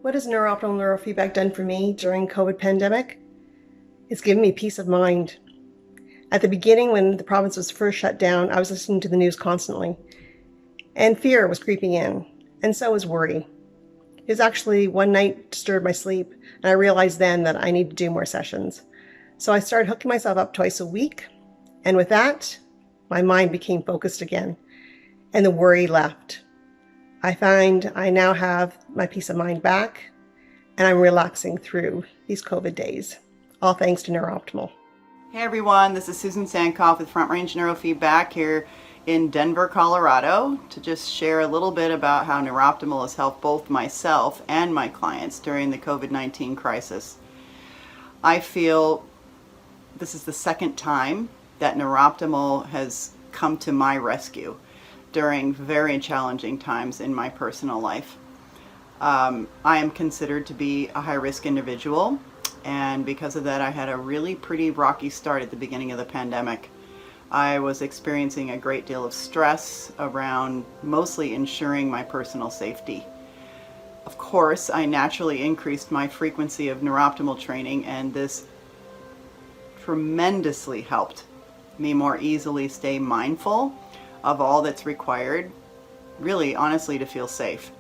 What has NeurOptimal Neurofeedback done for me during COVID pandemic? It's given me peace of mind. At the beginning, when the province was first shut down, I was listening to the news constantly, and fear was creeping in, and so was worry. It was actually one night disturbed my sleep, and I realized then that I need to do more sessions. So I started hooking myself up twice a week, and with that, my mind became focused again, and the worry left. I find I now have my peace of mind back, and I'm relaxing through these COVID days, all thanks to NeurOptimal. Hey everyone, this is Susan Sankoff with Front Range Neurofeedback here in Denver, Colorado, to just share a little bit about how NeurOptimal has helped both myself and my clients during the COVID-19 crisis. I feel this is the second time that NeurOptimal has come to my rescue during very challenging times in my personal life. I am considered to be a high-risk individual, and because of that I had a really pretty rocky start at the beginning of the pandemic. I was experiencing a great deal of stress around mostly ensuring my personal safety. Of course, I naturally increased my frequency of NeurOptimal training, and this tremendously helped me more easily stay mindful of all that's required, really honestly, to feel safe.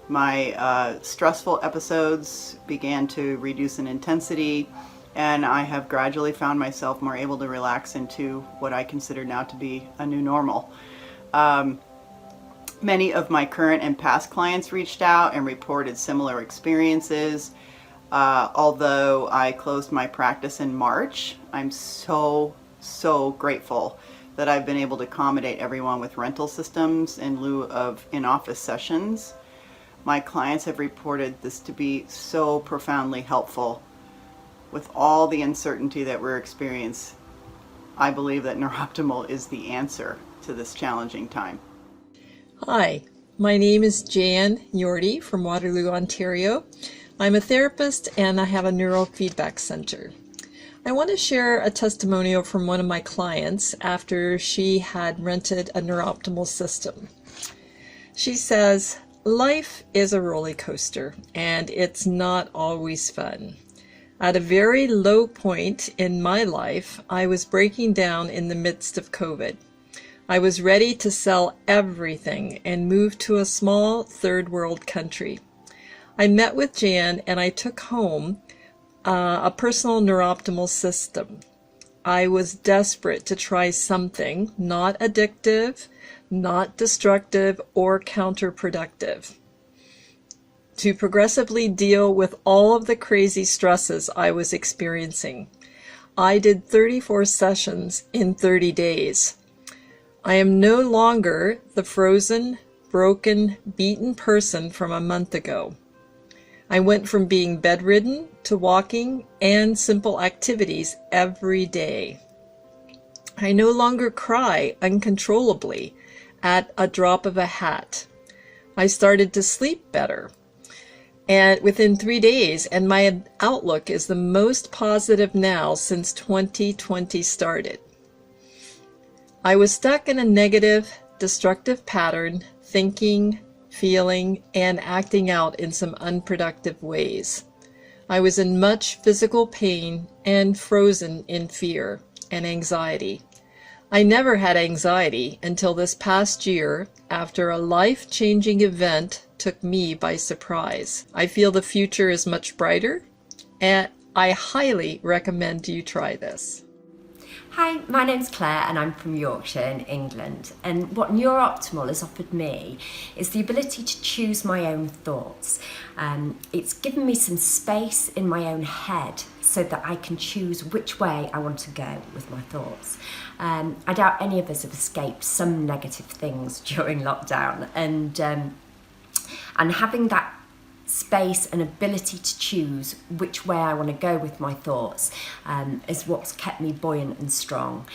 My stressful episodes began to reduce in intensity, and I have gradually found myself more able to relax into what I consider now to be a new normal. Many of my current and past clients reached out and reported similar experiences. Although I closed my practice in March, I'm so grateful that I've been able to accommodate everyone with rental systems in lieu of in-office sessions. My clients have reported this to be so profoundly helpful. With all the uncertainty that we're experiencing, I believe that NeurOptimal is the answer to this challenging time. Hi, my name is Jan Yorty from Waterloo, Ontario. I'm a therapist and I have a neurofeedback center. I want to share a testimonial from one of my clients after she had rented a NeurOptimal system. She says, "Life is a roller coaster and it's not always fun. At a very low point in my life, I was breaking down in the midst of COVID. I was ready to sell everything and move to a small third world country. I met with Jan and I took home a personal NeurOptimal system. I was desperate to try something not addictive, not destructive, or counterproductive, to progressively deal with all of the crazy stresses I was experiencing. I did 34 sessions in 30 days. I am no longer the frozen, broken, beaten person from a month ago. I went from being bedridden to walking and simple activities every day. I no longer cry uncontrollably at a drop of a hat. I started to sleep better and within 3 days, and my outlook is the most positive now since 2020 started. I was stuck in a negative, destructive pattern, thinking, feeling, and acting out in some unproductive ways. I was in much physical pain and frozen in fear and anxiety. I never had anxiety until this past year after a life-changing event took me by surprise. I feel the future is much brighter, and I highly recommend you try this." Hi, my name's Claire and I'm from Yorkshire in England, and what NeurOptimal has offered me is the ability to choose my own thoughts. It's given me some space in my own head so that I can choose which way I want to go with my thoughts. I doubt any of us have escaped some negative things during lockdown, and having that space and ability to choose which way I want to go with my thoughts is what's kept me buoyant and strong.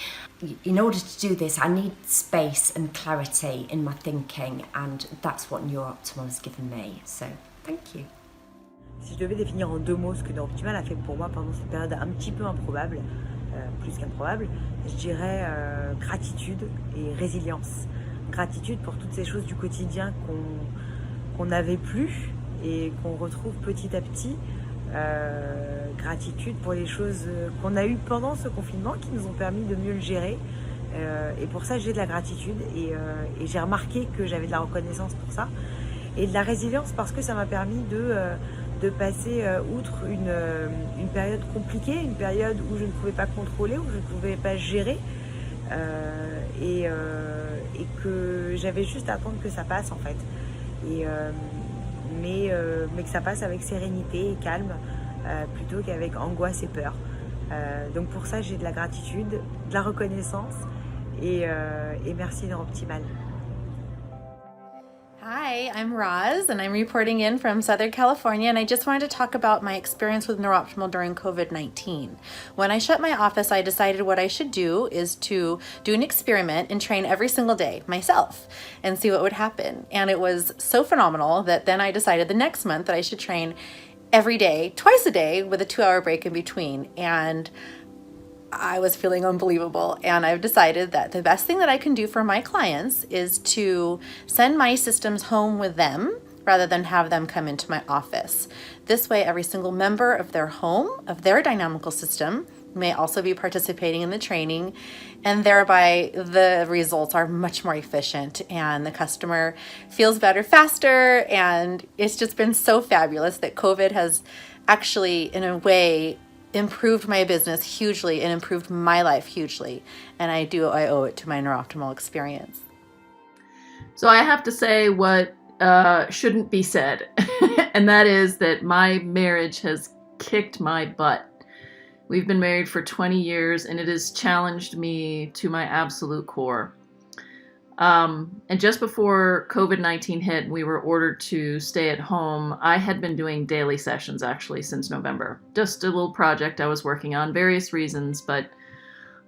In order to do this, I need space and clarity in my thinking, and that's what NeurOptimal has given me. So, thank you. Si je devais définir en 2 mots ce que NeurOptimal a fait pour moi pendant cette période un petit peu improbable, plus qu'improbable, je dirais gratitude et résilience. Gratitude pour toutes ces choses du quotidien qu'on n'avait plus, et qu'on retrouve petit à petit. Gratitude pour les choses qu'on a eues pendant ce confinement qui nous ont permis de mieux le gérer. Et pour ça, j'ai de la gratitude et j'ai remarqué que j'avais de la reconnaissance pour ça. Et de la résilience parce que ça m'a permis de passer outre une période compliquée, une période où je ne pouvais pas contrôler, où je ne pouvais pas gérer. Et que j'avais juste à attendre que ça passe en fait. Mais que ça passe avec sérénité et calme plutôt qu'avec angoisse et peur. Donc pour ça, j'ai de la gratitude, de la reconnaissance et merci NeurOptimal. Hi, I'm Roz, and I'm reporting in from Southern California, and I just wanted to talk about my experience with NeurOptimal during COVID-19. When I shut my office, I decided what I should do is to do an experiment and train every single day myself and see what would happen. And it was so phenomenal that then I decided the next month that I should train every day, twice a day, with a 2-hour break in between. And I was feeling unbelievable, and I've decided that the best thing that I can do for my clients is to send my systems home with them rather than have them come into my office. This way, every single member of their home, of their dynamical system, may also be participating in the training, and thereby the results are much more efficient and the customer feels better faster. And it's just been so fabulous that COVID has actually, in a way, improved my business hugely and improved my life hugely. And I owe it to my NeurOptimal experience. So I have to say what shouldn't be said, and that is that my marriage has kicked my butt. We've been married for 20 years, and it has challenged me to my absolute core. And just before COVID-19 hit, we were ordered to stay at home. I had been doing daily sessions actually since November. Just a little project I was working on, various reasons, but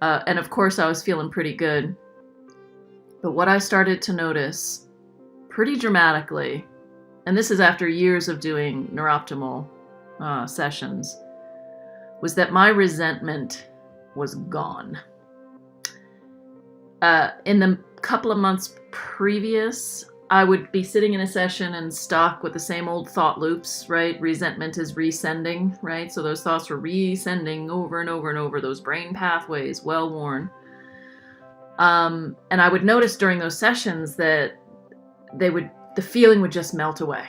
and of course I was feeling pretty good. But what I started to notice pretty dramatically, and this is after years of doing NeurOptimal sessions, was that my resentment was gone. In the couple of months previous, I would be sitting in a session and stuck with the same old thought loops, right? Resentment is resending, right? So those thoughts were resending over and over and over, those brain pathways, well worn. And I would notice during those sessions that the feeling would just melt away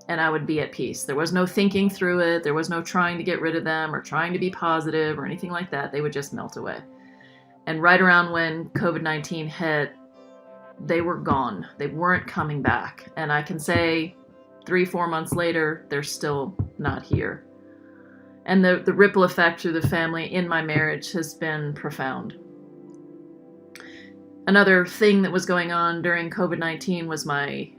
and I would be at peace. There was no thinking through it. There was no trying to get rid of them or trying to be positive or anything like that. They would just melt away. And right around when COVID-19 hit, they were gone. They weren't coming back. And I can say 3-4 months later, they're still not here. And the ripple effect through the family in my marriage has been profound. Another thing that was going on during COVID-19 was my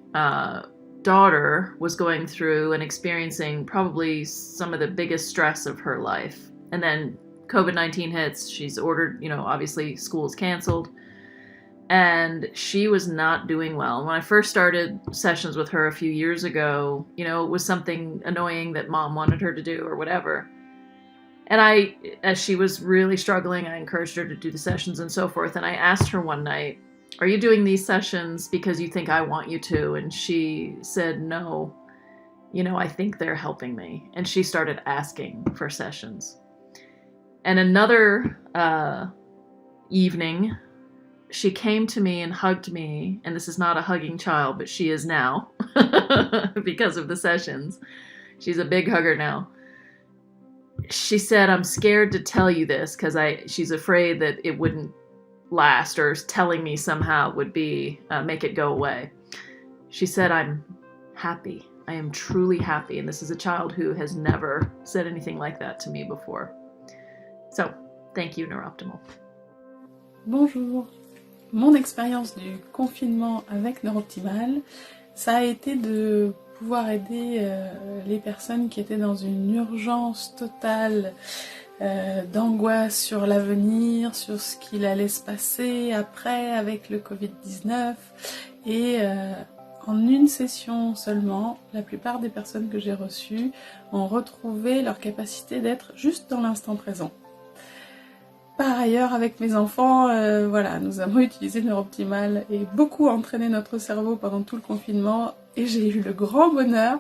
daughter was going through and experiencing probably some of the biggest stress of her life. And then COVID-19 hits, she's ordered, obviously school's canceled. And she was not doing well. When I first started sessions with her a few years ago, it was something annoying that mom wanted her to do or whatever. And as she was really struggling, I encouraged her to do the sessions and so forth. And I asked her one night, "Are you doing these sessions because you think I want you to?" And she said, "No, I think they're helping me." And she started asking for sessions. And another evening, she came to me and hugged me, and this is not a hugging child, but she is now because of the sessions. She's a big hugger now. She said, "I'm scared to tell you this because she's afraid that it wouldn't last, or telling me somehow would be make it go away." She said, "I'm happy. I am truly happy." And this is a child who has never said anything like that to me before. So, thank you, NeurOptimal. Bonjour. Mon expérience du confinement avec NeurOptimal, ça a été de pouvoir aider les personnes qui étaient dans une urgence totale d'angoisse sur l'avenir, sur ce qu'il allait se passer après avec le Covid-19. Et en une session seulement, la plupart des personnes que j'ai reçues ont retrouvé leur capacité d'être juste dans l'instant présent. Par ailleurs, avec mes enfants, nous avons utilisé NeurOptimal et beaucoup entraîné notre cerveau pendant tout le confinement, et j'ai eu le grand bonheur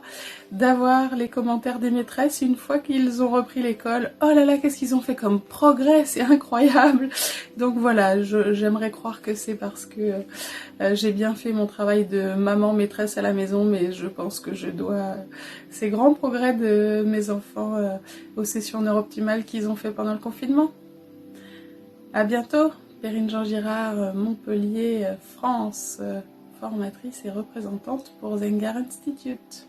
d'avoir les commentaires des maîtresses une fois qu'ils ont repris l'école. Oh là là, qu'est-ce qu'ils ont fait comme progrès, c'est incroyable. Donc voilà, j'aimerais croire que c'est parce que j'ai bien fait mon travail de maman maîtresse à la maison, mais je pense que je dois ces grands progrès de mes enfants aux sessions NeurOptimal qu'ils ont fait pendant le confinement. À bientôt, Perrine Jean-Girard, Montpellier, France, formatrice et représentante pour Zengar Institute.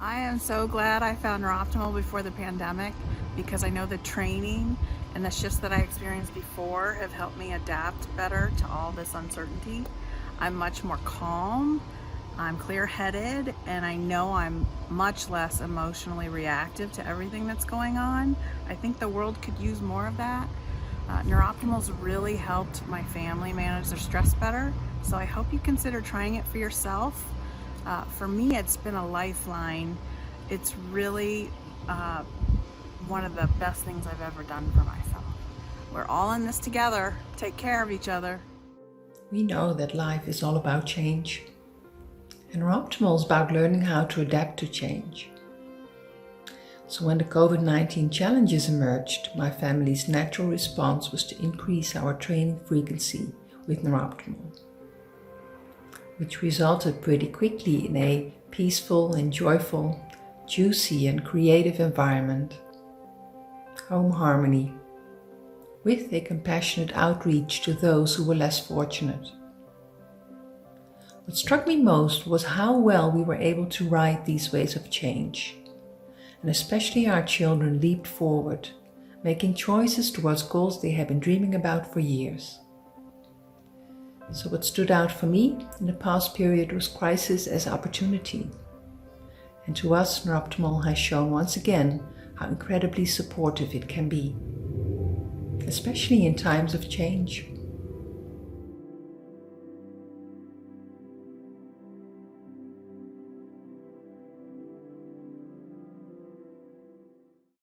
I am so glad I found NeurOptimal before the pandemic because I know the training and the shifts that I experienced before have helped me adapt better to all this uncertainty. I'm much more calm, I'm clear-headed, and I know I'm much less emotionally reactive to everything that's going on. I think the world could use more of that. NeurOptimal's really helped my family manage their stress better, so I hope you consider trying it for yourself. For me, it's been a lifeline. It's really one of the best things I've ever done for myself. We're all in this together. Take care of each other. We know that life is all about change. And NeurOptimal is about learning how to adapt to change. So when the COVID-19 challenges emerged, my family's natural response was to increase our training frequency with NeurOptimal, which resulted pretty quickly in a peaceful and joyful, juicy and creative environment, home harmony, with a compassionate outreach to those who were less fortunate. What struck me most was how well we were able to ride these waves of change, and especially our children leaped forward, making choices towards goals they had been dreaming about for years. So what stood out for me in the past period was crisis as opportunity. And to us, NeurOptimal has shown once again how incredibly supportive it can be, especially in times of change.